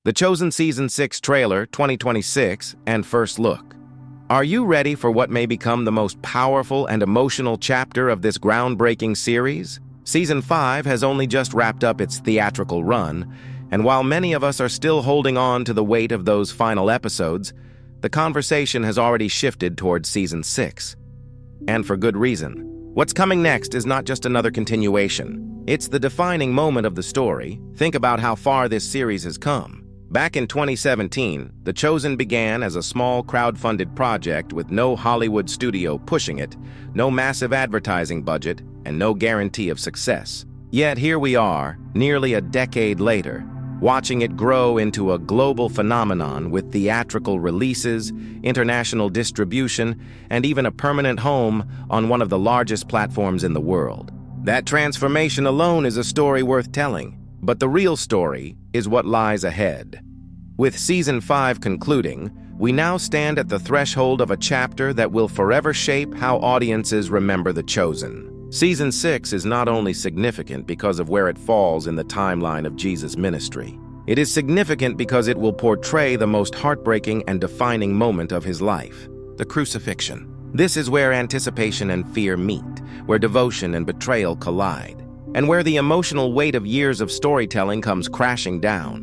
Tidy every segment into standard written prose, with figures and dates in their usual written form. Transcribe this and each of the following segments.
The Chosen Season 6 trailer 2026 and first look. Are you ready for what may become the most powerful and emotional chapter of this groundbreaking series? Season 5 has only just wrapped up its theatrical run, and while many of us are still holding on to the weight of those final episodes, the conversation has already shifted towards Season 6. And for good reason. What's coming next is not just another continuation. It's the defining moment of the story. Think about how far this series has come. Back in 2017, The Chosen began as a small crowdfunded project with no Hollywood studio pushing it, no massive advertising budget, and no guarantee of success. Yet here we are, nearly a decade later, watching it grow into a global phenomenon with theatrical releases, international distribution, and even a permanent home on one of the largest platforms in the world. That transformation alone is a story worth telling. But the real story is what lies ahead. With Season 5 concluding, we now stand at the threshold of a chapter that will forever shape how audiences remember The Chosen. Season 6 is not only significant because of where it falls in the timeline of Jesus' ministry. It is significant because it will portray the most heartbreaking and defining moment of his life, the Crucifixion. This is where anticipation and fear meet, where devotion and betrayal collide, and where the emotional weight of years of storytelling comes crashing down.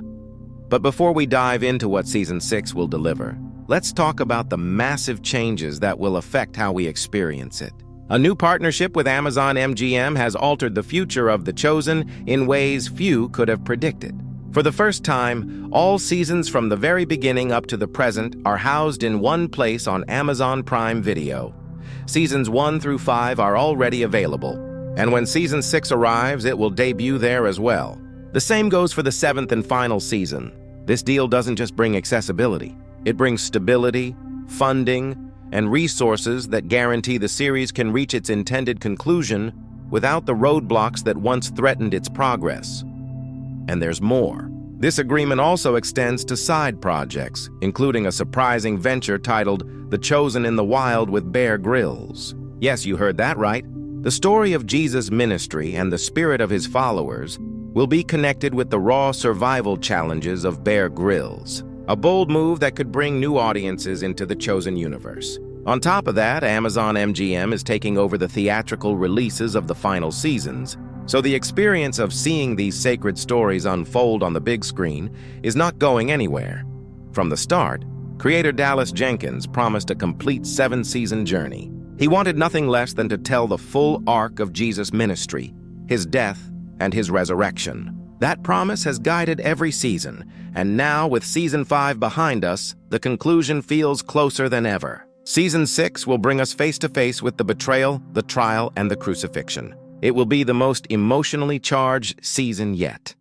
But before we dive into what Season 6 will deliver, let's talk about the massive changes that will affect how we experience it. A new partnership with Amazon MGM has altered the future of The Chosen in ways few could have predicted. For the first time, all seasons from the very beginning up to the present are housed in one place on Amazon Prime Video. Seasons 1 through 5 are already available, and when Season 6 arrives, it will debut there as well. The same goes for the 7th and final season. This deal doesn't just bring accessibility. It brings stability, funding, and resources that guarantee the series can reach its intended conclusion without the roadblocks that once threatened its progress. And there's more. This agreement also extends to side projects, including a surprising venture titled The Chosen in the Wild with Bear Grylls. Yes, you heard that right. The story of Jesus' ministry and the spirit of his followers will be connected with the raw survival challenges of Bear Grylls, a bold move that could bring new audiences into the Chosen universe. On top of that, Amazon MGM is taking over the theatrical releases of the final seasons, so the experience of seeing these sacred stories unfold on the big screen is not going anywhere. From the start, creator Dallas Jenkins promised a complete 7-season journey. He wanted nothing less than to tell the full arc of Jesus' ministry, his death, and his resurrection. That promise has guided every season, and now with Season 5 behind us, the conclusion feels closer than ever. Season 6 will bring us face to face with the betrayal, the trial, and the crucifixion. It will be the most emotionally charged season yet.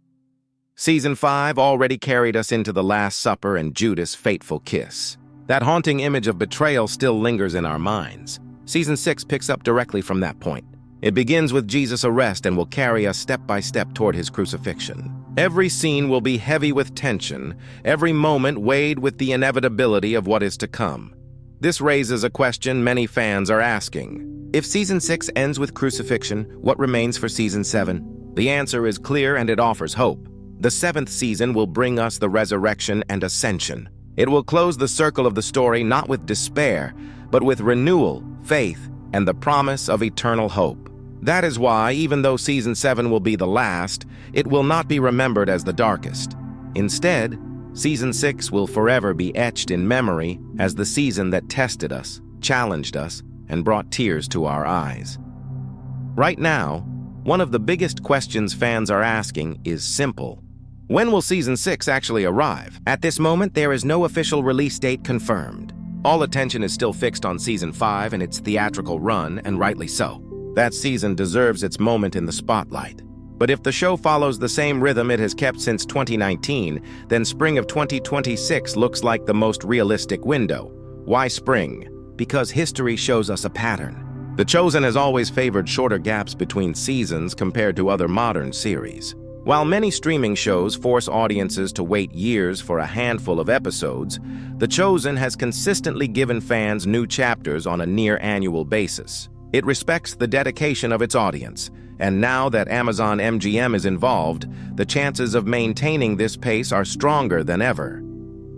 Season 5 already carried us into the Last Supper and Judas' fateful kiss. That haunting image of betrayal still lingers in our minds. Season 6 picks up directly from that point. It begins with Jesus' arrest and will carry us step by step toward his crucifixion. Every scene will be heavy with tension, every moment weighed with the inevitability of what is to come. This raises a question many fans are asking. If Season 6 ends with crucifixion, what remains for Season 7? The answer is clear and it offers hope. The 7th season will bring us the resurrection and ascension. It will close the circle of the story not with despair, but with renewal, faith, and the promise of eternal hope. That is why, even though Season 7 will be the last, it will not be remembered as the darkest. Instead, Season 6 will forever be etched in memory as the season that tested us, challenged us, and brought tears to our eyes. Right now, one of the biggest questions fans are asking is simple. When will Season 6 actually arrive? At this moment, there is no official release date confirmed. All attention is still fixed on Season 5 and its theatrical run, and rightly so. That season deserves its moment in the spotlight. But if the show follows the same rhythm it has kept since 2019, then spring of 2026 looks like the most realistic window. Why spring? Because history shows us a pattern. The Chosen has always favored shorter gaps between seasons compared to other modern series. While many streaming shows force audiences to wait years for a handful of episodes, The Chosen has consistently given fans new chapters on a near-annual basis. It respects the dedication of its audience, and now that Amazon MGM is involved, the chances of maintaining this pace are stronger than ever.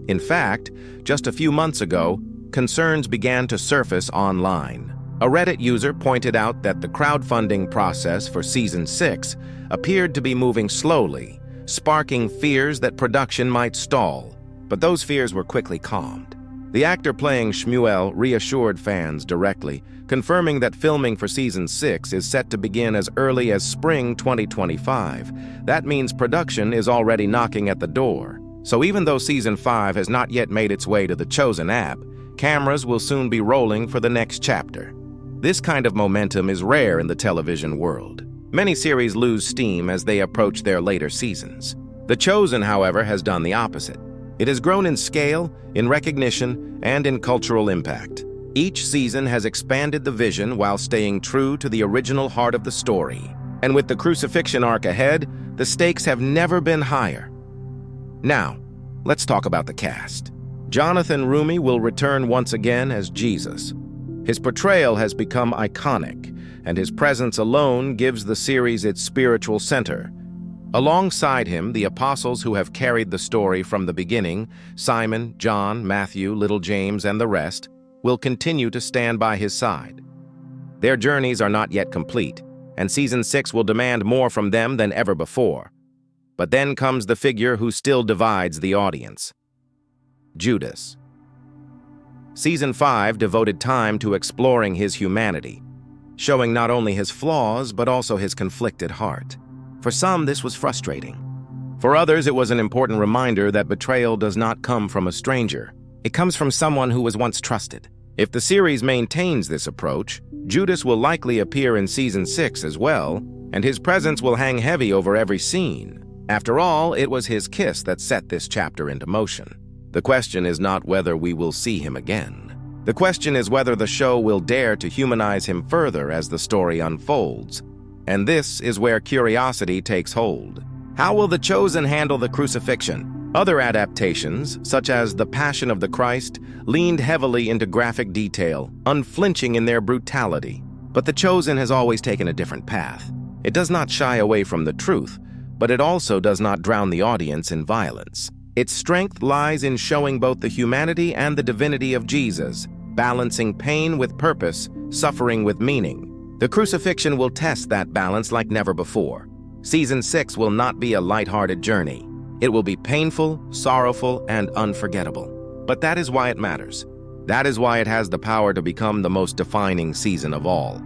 In fact, just a few months ago, concerns began to surface online. A Reddit user pointed out that the crowdfunding process for Season 6 appeared to be moving slowly, sparking fears that production might stall. But those fears were quickly calmed. The actor playing Shmuel reassured fans directly, confirming that filming for Season 6 is set to begin as early as spring 2025. That means production is already knocking at the door. So even though Season 5 has not yet made its way to the Chosen app, cameras will soon be rolling for the next chapter. This kind of momentum is rare in the television world. Many series lose steam as they approach their later seasons. The Chosen, however, has done the opposite. It has grown in scale, in recognition, and in cultural impact. Each season has expanded the vision while staying true to the original heart of the story. And with the Crucifixion arc ahead, the stakes have never been higher. Now, let's talk about the cast. Jonathan Rumi will return once again as Jesus. His portrayal has become iconic, and his presence alone gives the series its spiritual center. Alongside him, the apostles who have carried the story from the beginning, Simon, John, Matthew, little James, and the rest, will continue to stand by his side. Their journeys are not yet complete, and Season 6 will demand more from them than ever before. But then comes the figure who still divides the audience: Judas. Season 5 devoted time to exploring his humanity, showing not only his flaws but also his conflicted heart. For some, this was frustrating. For others, it was an important reminder that betrayal does not come from a stranger. It comes from someone who was once trusted. If the series maintains this approach, Judas will likely appear in Season 6 as well, and his presence will hang heavy over every scene. After all, it was his kiss that set this chapter into motion. The question is not whether we will see him again. The question is whether the show will dare to humanize him further as the story unfolds. And this is where curiosity takes hold. How will The Chosen handle the crucifixion? Other adaptations, such as The Passion of the Christ, leaned heavily into graphic detail, unflinching in their brutality. But The Chosen has always taken a different path. It does not shy away from the truth, but it also does not drown the audience in violence. Its strength lies in showing both the humanity and the divinity of Jesus, balancing pain with purpose, suffering with meaning. The Crucifixion will test that balance like never before. Season 6 will not be a lighthearted journey. It will be painful, sorrowful, and unforgettable. But that is why it matters. That is why it has the power to become the most defining season of all.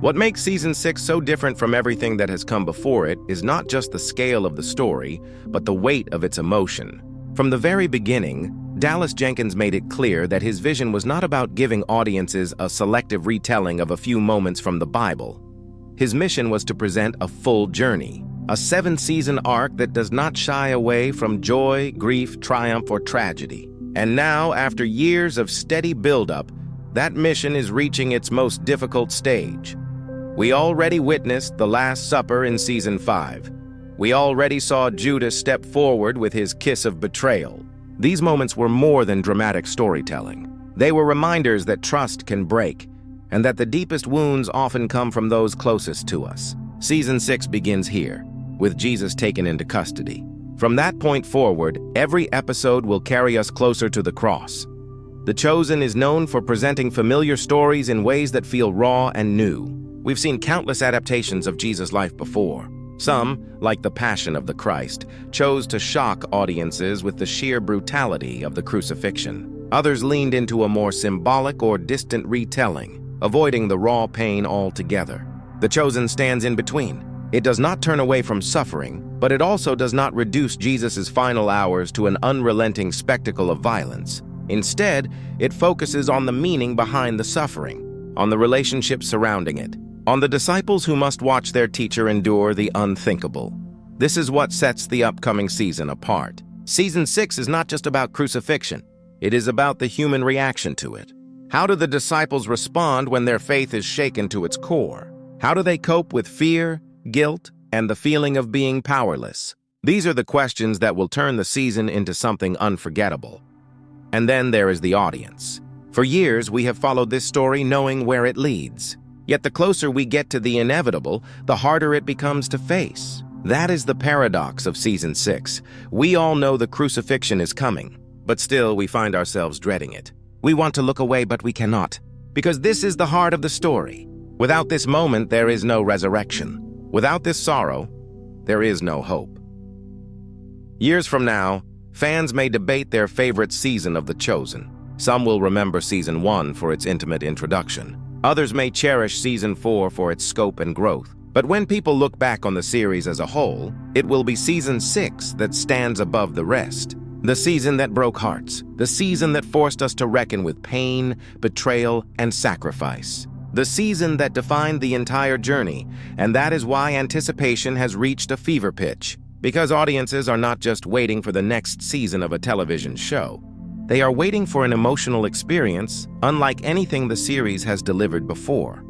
What makes Season 6 so different from everything that has come before it is not just the scale of the story, but the weight of its emotion. From the very beginning, Dallas Jenkins made it clear that his vision was not about giving audiences a selective retelling of a few moments from the Bible. His mission was to present a full journey, a 7-season arc that does not shy away from joy, grief, triumph, or tragedy. And now, after years of steady buildup, that mission is reaching its most difficult stage. We already witnessed the Last Supper in Season 5. We already saw Judas step forward with his kiss of betrayal. These moments were more than dramatic storytelling. They were reminders that trust can break, and that the deepest wounds often come from those closest to us. Season 6 begins here, with Jesus taken into custody. From that point forward, every episode will carry us closer to the cross. The Chosen is known for presenting familiar stories in ways that feel raw and new. We've seen countless adaptations of Jesus' life before. Some, like The Passion of the Christ, chose to shock audiences with the sheer brutality of the crucifixion. Others leaned into a more symbolic or distant retelling, avoiding the raw pain altogether. The Chosen stands in between. It does not turn away from suffering, but it also does not reduce Jesus' final hours to an unrelenting spectacle of violence. Instead, it focuses on the meaning behind the suffering, on the relationships surrounding it, on the disciples who must watch their teacher endure the unthinkable. This is what sets the upcoming season apart. Season 6 is not just about crucifixion. It is about the human reaction to it. How do the disciples respond when their faith is shaken to its core? How do they cope with fear, guilt, and the feeling of being powerless? These are the questions that will turn the season into something unforgettable. And then there is the audience. For years, we have followed this story knowing where it leads. Yet the closer we get to the inevitable, the harder it becomes to face. That is the paradox of Season 6. We all know the crucifixion is coming, but still we find ourselves dreading it. We want to look away, but we cannot, because this is the heart of the story. Without this moment, there is no resurrection. Without this sorrow, there is no hope. Years from now, fans may debate their favorite season of The Chosen. Some will remember Season 1 for its intimate introduction. Others may cherish Season 4 for its scope and growth. But when people look back on the series as a whole, it will be Season 6 that stands above the rest. The season that broke hearts. The season that forced us to reckon with pain, betrayal, and sacrifice. The season that defined the entire journey, and that is why anticipation has reached a fever pitch. Because audiences are not just waiting for the next season of a television show. They are waiting for an emotional experience unlike anything the series has delivered before.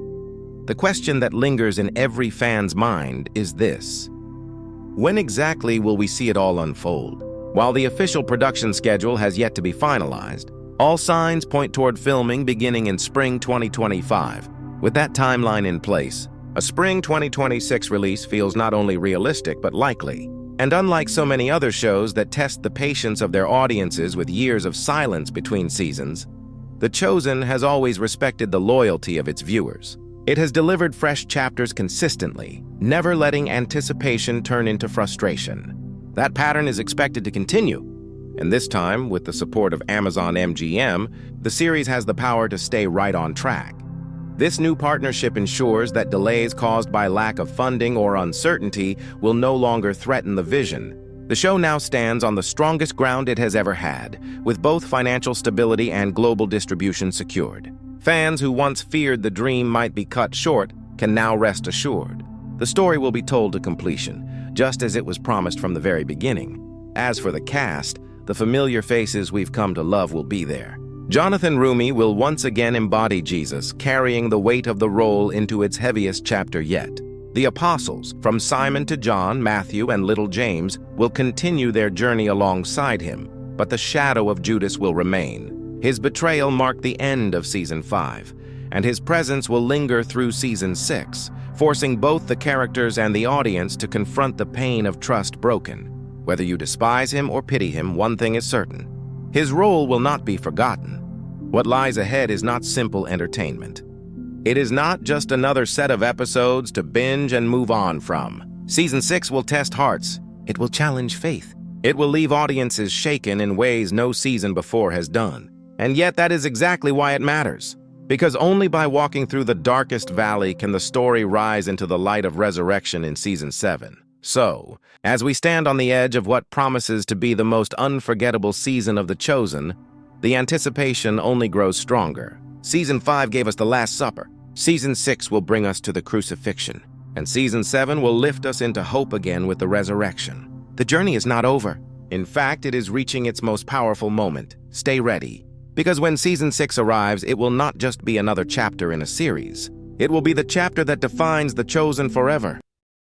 The question that lingers in every fan's mind is this: when exactly will we see it all unfold? While the official production schedule has yet to be finalized, all signs point toward filming beginning in spring 2025. With that timeline in place, a spring 2026 release feels not only realistic but likely. And unlike so many other shows that test the patience of their audiences with years of silence between seasons, The Chosen has always respected the loyalty of its viewers. It has delivered fresh chapters consistently, never letting anticipation turn into frustration. That pattern is expected to continue, and this time, with the support of Amazon MGM, the series has the power to stay right on track. This new partnership ensures that delays caused by lack of funding or uncertainty will no longer threaten the vision. The show now stands on the strongest ground it has ever had, with both financial stability and global distribution secured. Fans who once feared the dream might be cut short can now rest assured. The story will be told to completion, just as it was promised from the very beginning. As for the cast, the familiar faces we've come to love will be there. Jonathan Rumi will once again embody Jesus, carrying the weight of the role into its heaviest chapter yet. The apostles, from Simon to John, Matthew, and little James, will continue their journey alongside him, but the shadow of Judas will remain. His betrayal marked the end of Season 5, and his presence will linger through Season 6, forcing both the characters and the audience to confront the pain of trust broken. Whether you despise him or pity him, one thing is certain: his role will not be forgotten. What lies ahead is not simple entertainment. It is not just another set of episodes to binge and move on from. Season 6 will test hearts. It will challenge faith. It will leave audiences shaken in ways no season before has done. And yet that is exactly why it matters. Because only by walking through the darkest valley can the story rise into the light of resurrection in Season 7. So, as we stand on the edge of what promises to be the most unforgettable season of The Chosen, the anticipation only grows stronger. Season 5 gave us the Last Supper. Season 6 will bring us to the Crucifixion. And Season 7 will lift us into hope again with the resurrection. The journey is not over. In fact, it is reaching its most powerful moment. Stay ready. Because when Season 6 arrives, it will not just be another chapter in a series. It will be the chapter that defines The Chosen forever.